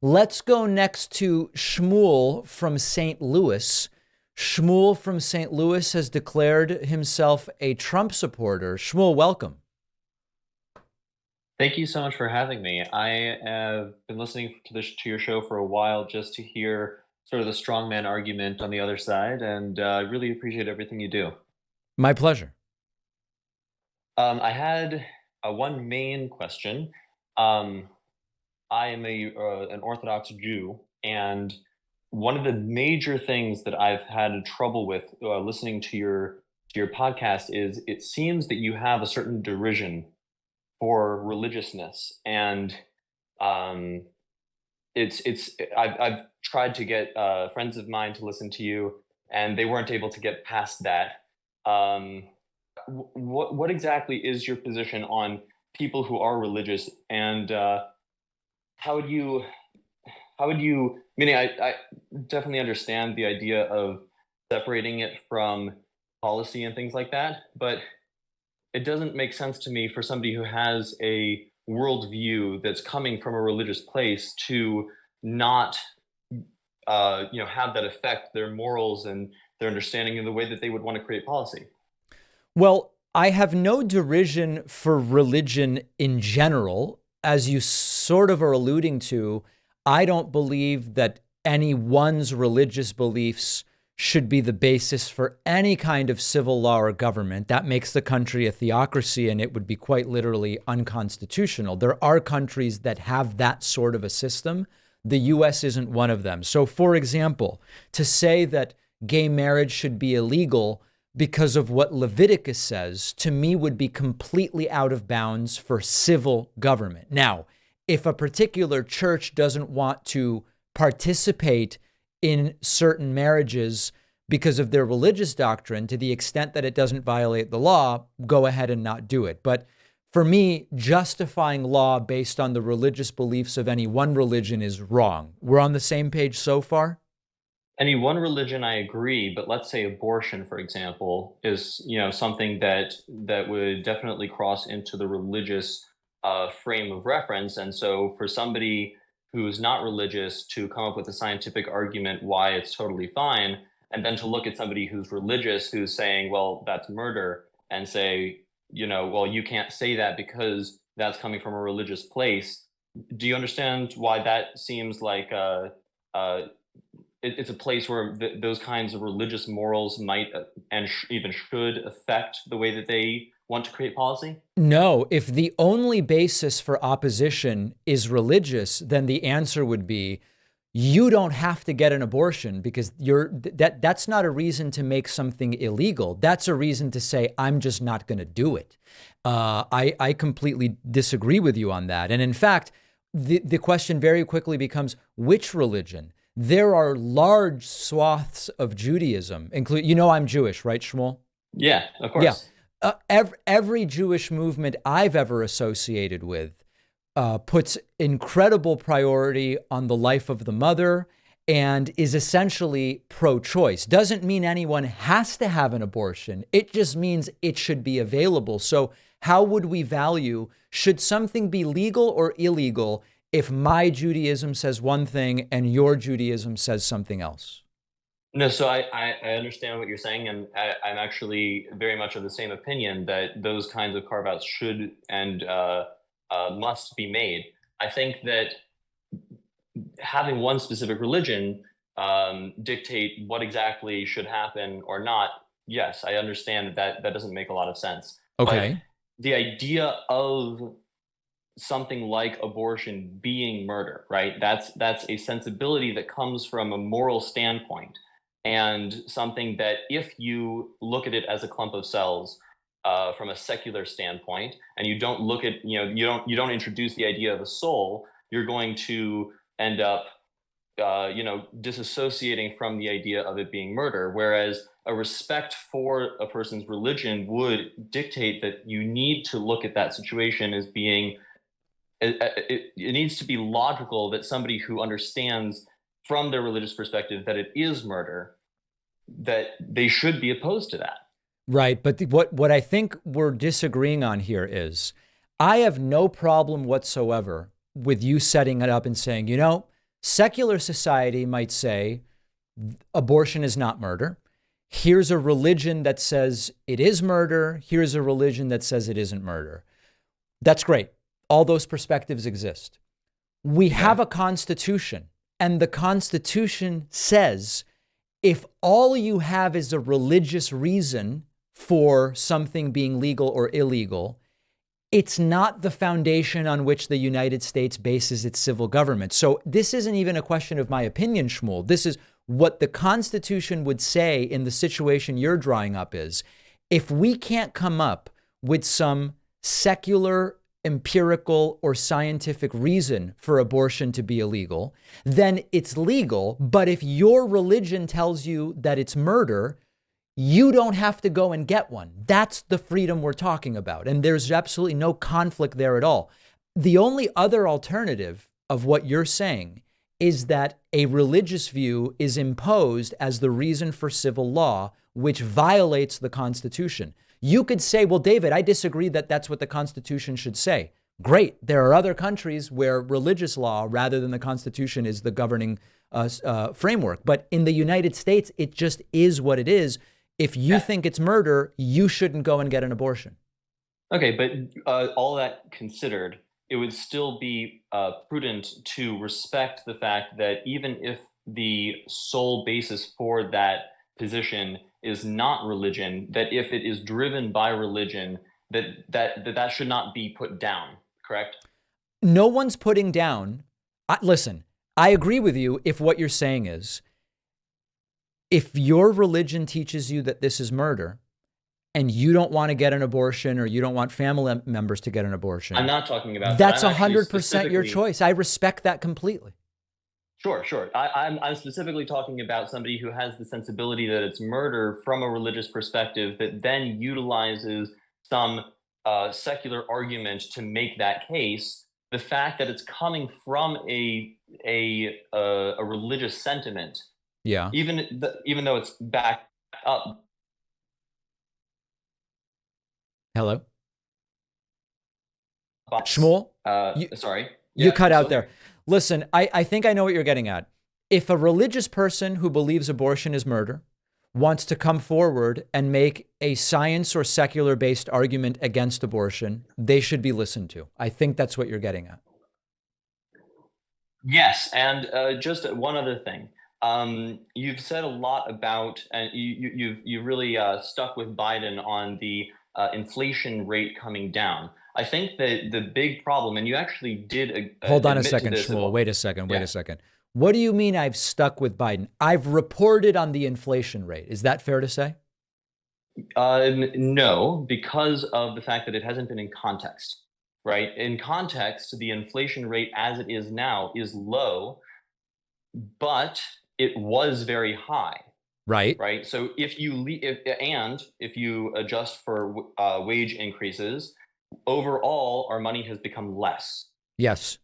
Let's go next to Shmuel from St. Louis. Shmuel from St. Louis has declared himself a Trump supporter. Shmuel, welcome. Thank you so much for having me. I have been listening to your show for a while just to hear sort of the strongman argument on the other side, and I really appreciate everything you do. My pleasure. I had one main question. Um, I am an Orthodox Jew, and one of the major things that I've had trouble with listening to your podcast is it seems that you have a certain derision for religiousness, and um, I've tried to get friends of mine to listen to you, and they weren't able to get past that. Um, what exactly is your position on people who are religious, and how would you how would you? Meaning, I definitely understand the idea of separating it from policy and things like that, but it doesn't make sense to me for somebody who has a worldview that's coming from a religious place to not have that affect their morals and their understanding of the way that they would want to create policy. Well, I have no derision for religion in general. As you sort of are alluding to, I don't believe that anyone's religious beliefs should be the basis for any kind of civil law or government. That makes the country a theocracy, and it would be quite literally unconstitutional. There are countries that have that sort of a system. The US isn't one of them. So, for example, to say that gay marriage should be illegal because of what Leviticus says, to me would be completely out of bounds for civil government. Now, if a particular church doesn't want to participate in certain marriages because of their religious doctrine, to the extent that it doesn't violate the law, go ahead and not do it. But for me, justifying law based on the religious beliefs of any one religion is wrong. We're on the same page so far? Any one religion, I agree, but let's say abortion, for example, is something that would definitely cross into the religious frame of reference. And so, for somebody who's not religious to come up with a scientific argument why it's totally fine, and then to look at somebody who's religious who's saying, well, that's murder, and say, well, you can't say that because that's coming from a religious place. Do you understand why that seems like uh, it's a place where those kinds of religious morals might and even should affect the way that they want to create policy? No, if the only basis for opposition is religious, then the answer would be you don't have to get an abortion because that's not a reason to make something illegal. That's a reason to say I'm just not going to do it. I completely disagree with you on that. And in fact, the question very quickly becomes which religion? There are large swaths of Judaism, include I'm Jewish, right, Shmuel? Yeah, of Yeah. course. Every Jewish movement I've ever associated with puts incredible priority on the life of the mother and is essentially pro-choice. Doesn't mean anyone has to have an abortion. It just means it should be available. So how would we value, should something be legal or illegal if my Judaism says one thing and your Judaism says something else? No, so I understand what you're saying, and I'm actually very much of the same opinion that those kinds of carve outs should and must be made. I think that having one specific religion dictate what exactly should happen or not, yes, I understand that doesn't make a lot of sense. But Okay. the idea of something like abortion being murder, right? That's a sensibility that comes from a moral standpoint, and something that if you look at it as a clump of cells from a secular standpoint, and you don't look at you don't introduce the idea of a soul, you're going to end up disassociating from the idea of it being murder. Whereas a respect for a person's religion would dictate that you need to look at that situation as being it needs to be logical that somebody who understands from their religious perspective that it is murder, that they should be opposed to that. Right. But what I think we're disagreeing on here is I have no problem whatsoever with you setting it up and saying, Secular society might say abortion is not murder. Here's a religion that says it is murder. Here's a religion that says it isn't murder. That's great. All those perspectives exist. We have a constitution, and the constitution says if all you have is a religious reason for something being legal or illegal, it's not the foundation on which the United States bases its civil government. So this isn't even a question of my opinion, Shmuel. This is what the Constitution would say in the situation you're drawing up is, if we can't come up with some secular, empirical, or scientific reason for abortion to be illegal, then it's legal. But if your religion tells you that it's murder, you don't have to go and get one. That's the freedom we're talking about. And there's absolutely no conflict there at all. The only other alternative of what you're saying is that a religious view is imposed as the reason for civil law, which violates the Constitution. You could say, well, David, I disagree that that's what the Constitution should say. Great. There are other countries where religious law, rather than the Constitution, is the governing framework. But in the United States, it just is what it is. If you think it's murder, you shouldn't go and get an abortion. Okay, but all that considered, it would still be prudent to respect the fact that even if the sole basis for that position is not religion, that if it is driven by religion, that should not be put down, correct? No one's putting down. Listen, I agree with you if what you're saying is, if your religion teaches you that this is murder and you don't want to get an abortion or you don't want family members to get an abortion. I'm not talking about that's that. 100% your choice. I respect that completely. Sure, sure. I'm specifically talking about somebody who has the sensibility that it's murder from a religious perspective that then utilizes some secular argument to make that case. The fact that it's coming from a religious sentiment, yeah, even though it's backed up. Hello, Shmuel. Sorry, you cut out there. Listen, I think I know what you're getting at. If a religious person who believes abortion is murder wants to come forward and make a science or secular based argument against abortion, they should be listened to. I think that's what you're getting at. Yes, and just one other thing. You've said a lot about, and you've really stuck with Biden on the inflation rate coming down. I think that the big problem, and you actually did hold on a second, Shmuel. Wait a second. What do you mean I've stuck with Biden? I've reported on the inflation rate. Is that fair to say? No, because of the fact that it hasn't been in context, right? In context, the inflation rate as it is now is low, but it was very high. Right. So if you adjust for wage increases, overall, our money has become less. Yes.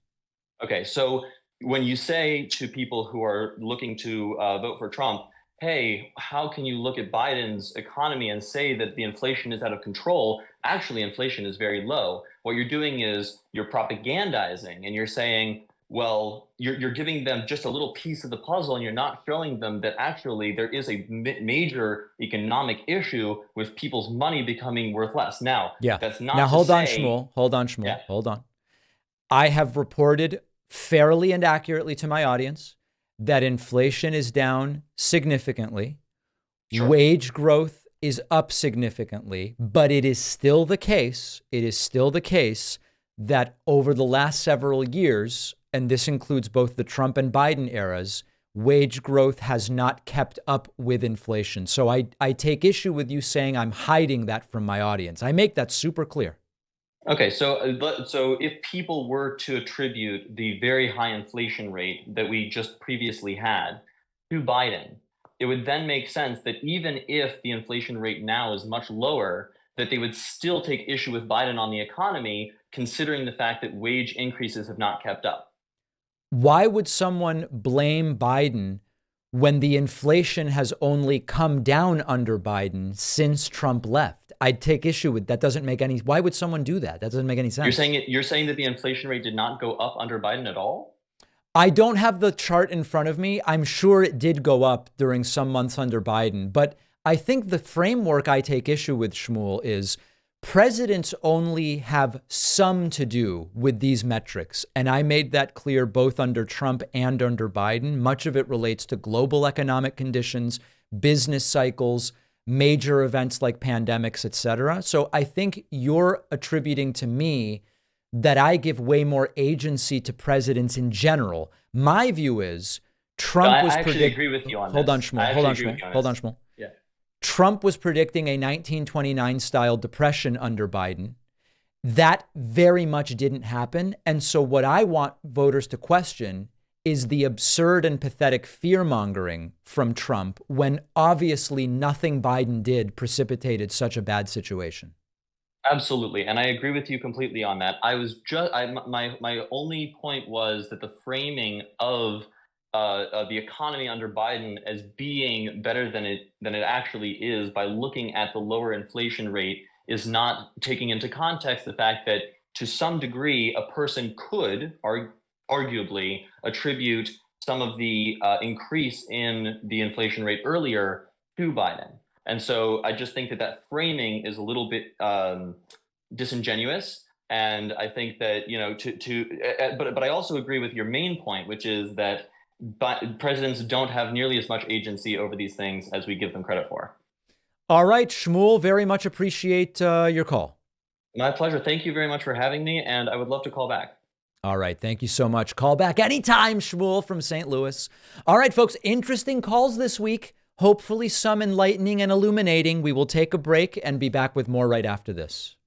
Okay. So when you say to people who are looking to vote for Trump, hey, how can you look at Biden's economy and say that the inflation is out of control? Actually, inflation is very low. What you're doing is you're propagandizing and you're saying, well, you're giving them just a little piece of the puzzle and you're not showing them that actually there is a major economic issue with people's money becoming worth less. Now, that's not now hold on, Shmuel. Yeah. Hold on. I have reported fairly and accurately to my audience that inflation is down significantly. Sure. Wage growth is up significantly, but it is still the case. That over the last several years, and this includes both the Trump and Biden eras, wage growth has not kept up with inflation. So I take issue with you saying I'm hiding that from my audience. I make that super clear. Okay, so if people were to attribute the very high inflation rate that we just previously had to Biden, it would then make sense that even if the inflation rate now is much lower, that they would still take issue with Biden on the economy, considering the fact that wage increases have not kept up. Why would someone blame Biden when the inflation has only come down under Biden since Trump left? I'd take issue with that. Doesn't make any. Why would someone do that? That doesn't make any sense. You're saying that the inflation rate did not go up under Biden at all? I don't have the chart in front of me. I'm sure it did go up during some months under Biden, but I think the framework I take issue with, Shmuel, is presidents only have some to do with these metrics. And I made that clear both under Trump and under Biden. Much of it relates to global economic conditions, business cycles, major events like pandemics, et cetera. So I think you're attributing to me that I give way more agency to presidents in general. My view is Trump was I actually agree with you on Hold on, this. Shmuel. I Hold actually on, agree with Shmuel. you on Hold on, this. Shmuel. Yeah. Trump was predicting a 1929 style depression under Biden. That very much didn't happen. And so what I want voters to question is the absurd and pathetic fear mongering from Trump when obviously nothing Biden did precipitated such a bad situation. Absolutely, and I agree with you completely on that. I was just my only point was that the framing of the economy under Biden as being better than it actually is by looking at the lower inflation rate is not taking into context the fact that to some degree a person could arguably attribute some of the increase in the inflation rate earlier to Biden. And so I just think that that framing is a little bit disingenuous. And I think that but I also agree with your main point, which is that presidents don't have nearly as much agency over these things as we give them credit for. All right, Shmuel, very much appreciate your call. My pleasure. Thank you very much for having me, and I would love to call back. All right. Thank you so much. Call back anytime, Shmuel from St. Louis. All right, folks. Interesting calls this week. Hopefully some enlightening and illuminating. We will take a break and be back with more right after this.